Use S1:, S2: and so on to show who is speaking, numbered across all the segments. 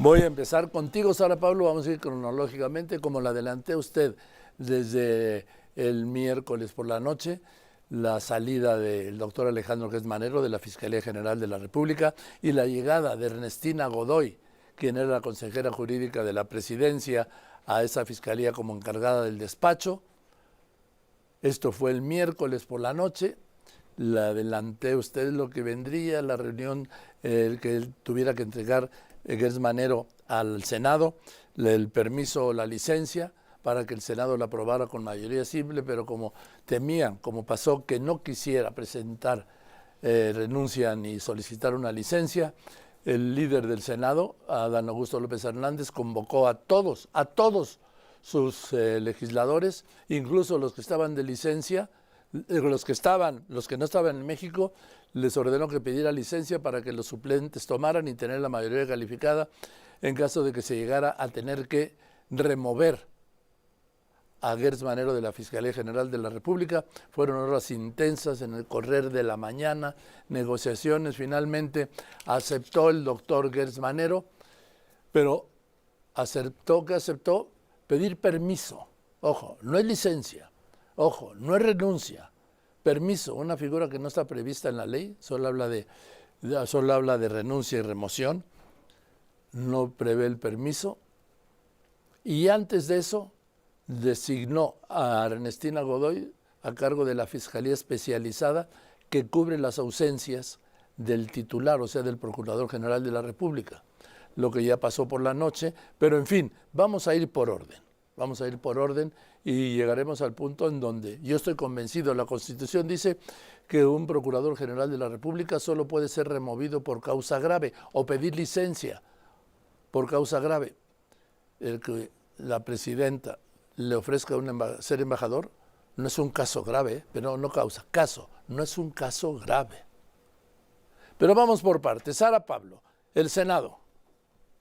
S1: Voy a empezar contigo, Sara Pablo, vamos a ir cronológicamente, como la adelanté usted desde el miércoles por la noche, la salida del doctor Alejandro Gertz Manero de la Fiscalía General de la República y la llegada de Ernestina Godoy, quien era la consejera jurídica de la presidencia, a esa fiscalía como encargada del despacho. Esto fue el miércoles por la noche. La adelanté usted lo que vendría, la reunión que él tuviera que entregar Gertz Manero al Senado, el permiso o la licencia para que el Senado la aprobara con mayoría simple, pero como temían, como pasó, que no quisiera presentar renuncia ni solicitar una licencia, el líder del Senado, Adán Augusto López Hernández, convocó a todos sus legisladores, incluso los que estaban de licencia, los que no estaban en México, les ordenó que pidiera licencia para que los suplentes tomaran y tener la mayoría calificada en caso de que se llegara a tener que remover a Gertz Manero de la Fiscalía General de la República. Fueron horas intensas en el correr de la mañana, negociaciones. Finalmente aceptó el doctor Gertz Manero, pero aceptó pedir permiso. Ojo, no es licencia. Ojo, no es renuncia. Permiso, una figura que no está prevista en la ley, solo habla de renuncia y remoción, no prevé el permiso. Y antes de eso, designó a Ernestina Godoy a cargo de la Fiscalía Especializada que cubre las ausencias del titular, o sea, del Procurador General de la República, lo que ya pasó por la noche, pero en fin, vamos a ir por orden y llegaremos al punto en donde yo estoy convencido, la Constitución dice que un Procurador General de la República solo puede ser removido por causa grave o pedir licencia por causa grave. El que la presidenta le ofrezca ser embajador no es un caso grave, pero no causa, caso, no es un caso grave. Pero vamos por partes. Sara Pablo, el Senado.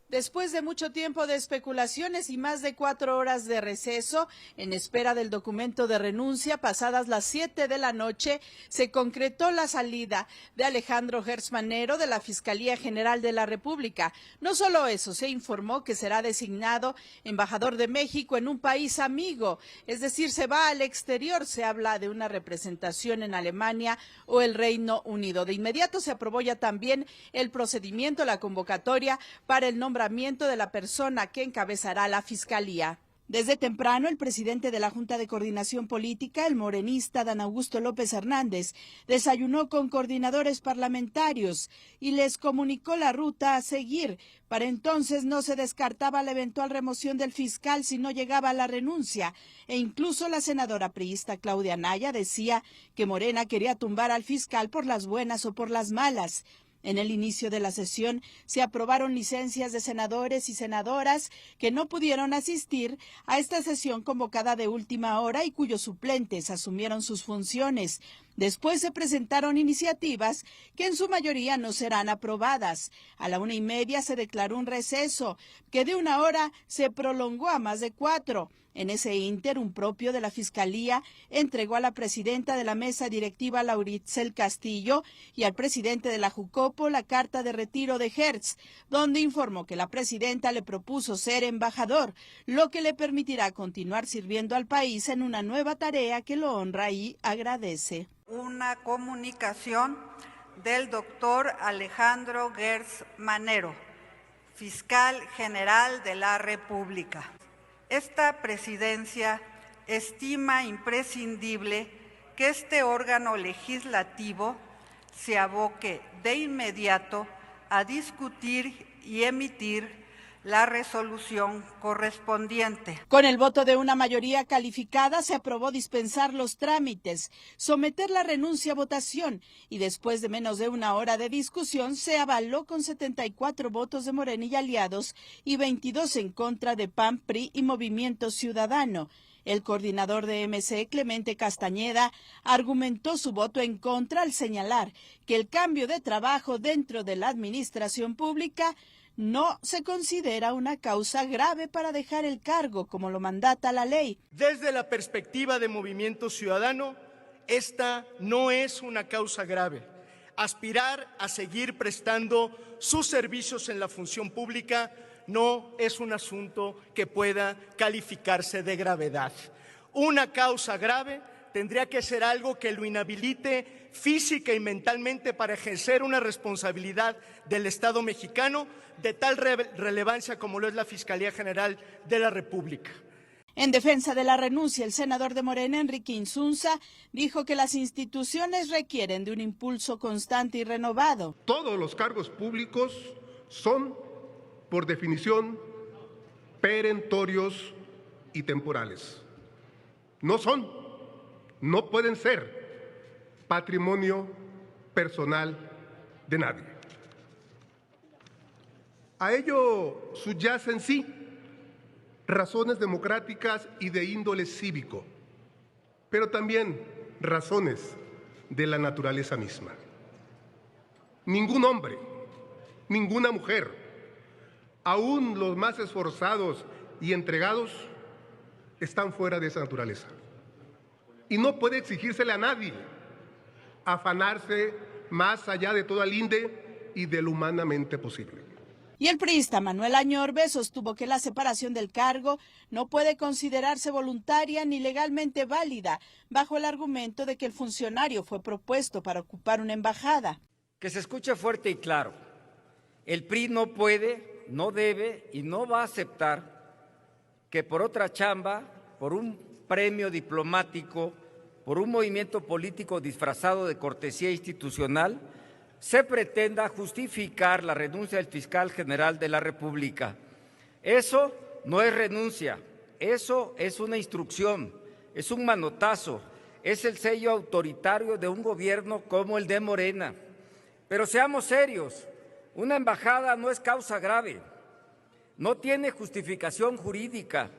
S2: Después de mucho tiempo de especulaciones y más de 4 horas de receso, en espera del documento de renuncia, pasadas las 7 de la noche, se concretó la salida de Alejandro Gertz Manero de la Fiscalía General de la República. No solo eso, se informó que será designado embajador de México en un país amigo, es decir, se va al exterior, se habla de una representación en Alemania o el Reino Unido. De inmediato se aprobó ya también el procedimiento, la convocatoria para el nombramiento de la persona que encabezará la Fiscalía. Desde temprano, el presidente de la Junta de Coordinación Política, el morenista Adán Augusto López Hernández, desayunó con coordinadores parlamentarios y les comunicó la ruta a seguir. Para entonces no se descartaba la eventual remoción del fiscal si no llegaba a la renuncia, e incluso la senadora priista Claudia Anaya decía que Morena quería tumbar al fiscal por las buenas o por las malas. En el inicio de la sesión se aprobaron licencias de senadores y senadoras que no pudieron asistir a esta sesión convocada de última hora y cuyos suplentes asumieron sus funciones. Después se presentaron iniciativas que en su mayoría no serán aprobadas. A la 1:30 se declaró un receso, que de 1 hora se prolongó a más de 4. En ese ínter, un propio de la Fiscalía entregó a la presidenta de la mesa directiva, Lauritzel Castillo, y al presidente de la Jucopo la carta de retiro de Gertz, donde informó que la presidenta le propuso ser embajador, lo que le permitirá continuar sirviendo al país en una nueva tarea que lo honra y agradece.
S3: Una comunicación del doctor Alejandro Gertz Manero, fiscal general de la República. Esta presidencia estima imprescindible que este órgano legislativo se aboque de inmediato a discutir y emitir la resolución correspondiente.
S2: Con el voto de una mayoría calificada se aprobó dispensar los trámites, someter la renuncia a votación y después de menos de 1 hora de discusión se avaló con 74 votos de Morena y aliados y 22 en contra de PAN, PRI y Movimiento Ciudadano. El coordinador de MC, Clemente Castañeda, argumentó su voto en contra al señalar que el cambio de trabajo dentro de la administración pública no se considera una causa grave para dejar el cargo, como lo mandata la ley.
S4: Desde la perspectiva de Movimiento Ciudadano, esta no es una causa grave. Aspirar a seguir prestando sus servicios en la función pública no es un asunto que pueda calificarse de gravedad. Una causa grave tendría que ser algo que lo inhabilite física y mentalmente para ejercer una responsabilidad del Estado mexicano de tal relevancia como lo es la Fiscalía General de la República.
S2: En defensa de la renuncia, el senador de Morena, Enrique Insunza, dijo que las instituciones requieren de un impulso constante y renovado.
S5: Todos los cargos públicos son, por definición, perentorios y temporales. No pueden ser patrimonio personal de nadie. A ello subyacen, sí, razones democráticas y de índole cívico, pero también razones de la naturaleza misma. Ningún hombre, ninguna mujer, aún los más esforzados y entregados, están fuera de esa naturaleza. Y no puede exigírsele a nadie afanarse más allá de toda linde y de lo humanamente posible.
S2: Y el priista Manuel Añorbe sostuvo que la separación del cargo no puede considerarse voluntaria ni legalmente válida, bajo el argumento de que el funcionario fue propuesto para ocupar una embajada.
S6: Que se escuche fuerte y claro, el PRI no puede, no debe y no va a aceptar que por otra chamba, por un premio diplomático, por un movimiento político disfrazado de cortesía institucional, se pretenda justificar la renuncia del fiscal general de la República. Eso no es renuncia, eso es una instrucción, es un manotazo, es el sello autoritario de un gobierno como el de Morena. Pero seamos serios, una embajada no es causa grave, no tiene justificación jurídica,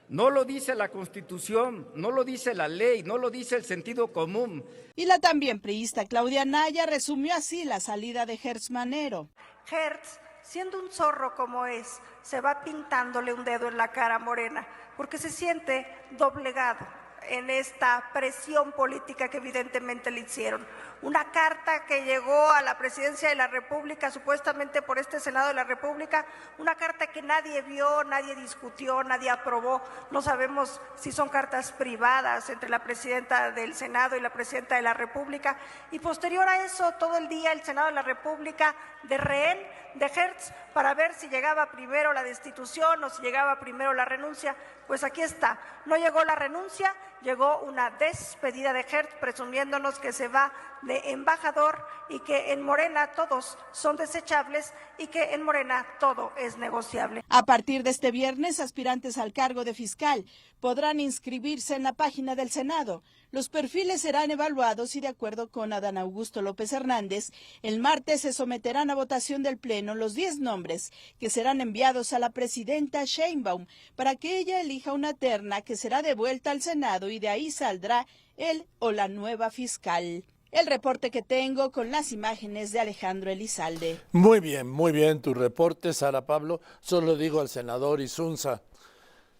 S6: no lo dice la Constitución, no lo dice la ley, no lo dice el sentido común.
S2: Y la también priista Claudia Anaya resumió así la salida de Gertz Manero.
S7: Gertz, siendo un zorro como es, se va pintándole un dedo en la cara a Morena, porque se siente doblegado en esta presión política que evidentemente le hicieron. Una carta que llegó a la Presidencia de la República, supuestamente por este Senado de la República, una carta que nadie vio, nadie discutió, nadie aprobó. No sabemos si son cartas privadas entre la Presidenta del Senado y la Presidenta de la República. Y posterior a eso, todo el día el Senado de la República de rehén de Gertz para ver si llegaba primero la destitución o si llegaba primero la renuncia. Pues aquí está, no llegó la renuncia, llegó una despedida de Gertz presumiéndonos que se va de embajador y que en Morena todos son desechables y que en Morena todo es negociable.
S2: A partir de este viernes, aspirantes al cargo de fiscal podrán inscribirse en la página del Senado. Los perfiles serán evaluados y, de acuerdo con Adán Augusto López Hernández, el martes se someterán a votación del Pleno los 10 nombres que serán enviados a la presidenta Sheinbaum para que ella elija una terna que será devuelta al Senado y de ahí saldrá el o la nueva fiscal. El reporte que tengo con las imágenes de Alejandro Elizalde.
S1: Muy bien tu reporte, Sara Pablo. Solo digo al senador Insunza,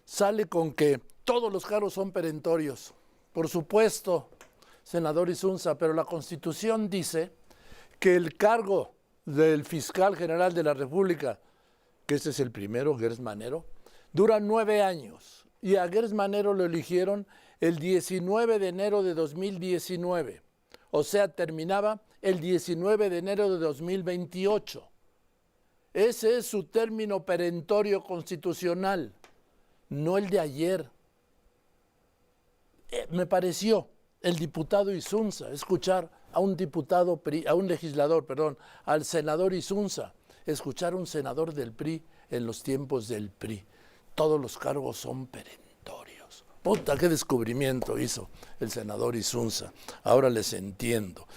S1: sale con que todos los cargos son perentorios. Por supuesto, senador Insunza, pero la Constitución dice que el cargo del fiscal general de la República, que ese es el primero, Gertz Manero, dura 9 años. Y a Gertz Manero lo eligieron el 19 de enero de 2019. O sea, terminaba el 19 de enero de 2028. Ese es su término perentorio constitucional, no el de ayer. Me pareció el diputado Insunza escuchar a un al senador Insunza, escuchar a un senador del PRI en los tiempos del PRI. Todos los cargos son perentorios. Puta, qué descubrimiento hizo el senador Insunza. Ahora les entiendo.